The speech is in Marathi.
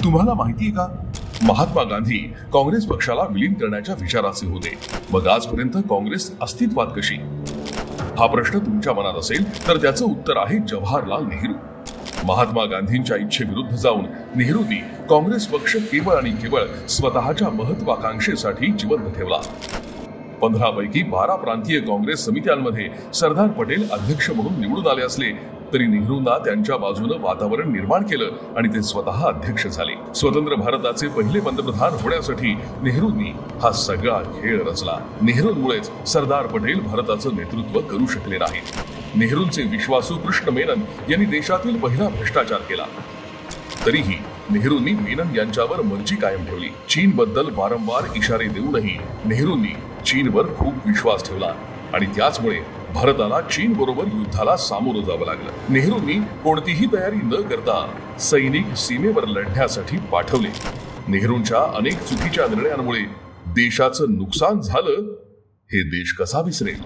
तुम्हाला माहितीये का, महात्मा गांधी काँग्रेस पक्षाला विलीन करण्याच्या विचाराचे होते, मग आजपर्यंत काँग्रेस अस्तित्वात कशी? हा प्रश्न तुमच्या मनात असेल तर त्याचं उत्तर आहे जवाहरलाल नेहरू. महात्मा गांधींच्या इच्छेविरुद्ध जाऊन नेहरूंनी काँग्रेस पक्ष केवळ आणि केवळ स्वतःच्या महत्वाकांक्षेसाठी जिवंत ठेवला. 15 पैकी 12 प्रांतीय काँग्रेस समित्यांमध्ये सरदार पटेल अध्यक्ष म्हणून निवडून आले असले तरी नेहरूंना त्यांच्या बाजूने वातावरण निर्माण केलं आणि ते स्वतः अध्यक्ष झाले. स्वतंत्र भारताचे पहिले पंतप्रधान होण्यासाठी नेहरूंनी हा सगळा खेळ रचला. नेहरूंमुळेच सरदार पटेल भारताचं नेतृत्व करू शकले नाहीत. नेहरूंचे विश्वासू कृष्ण मेनन यांनी देशातील पहिला भ्रष्टाचार केला. तरीही नेहरूंनी मेनन यांच्यावर मर्जी कायम ठेवली. चीनबद्दल वारंवार इशारे देऊनही नेहरूंनी चीनवर खूप विश्वास ठेवला आणि त्याचमुळे भारताला चीन बरोबर युद्धाला सामोरं जावं लागलं. नेहरूंनी कोणतीही तयारी न करता सैनिक सीमेवर लढण्यासाठी पाठवले. नेहरूंच्या अनेक चुकीच्या निर्णयांमुळे देशाचं नुकसान झालं, हे देश कसा विसरेल?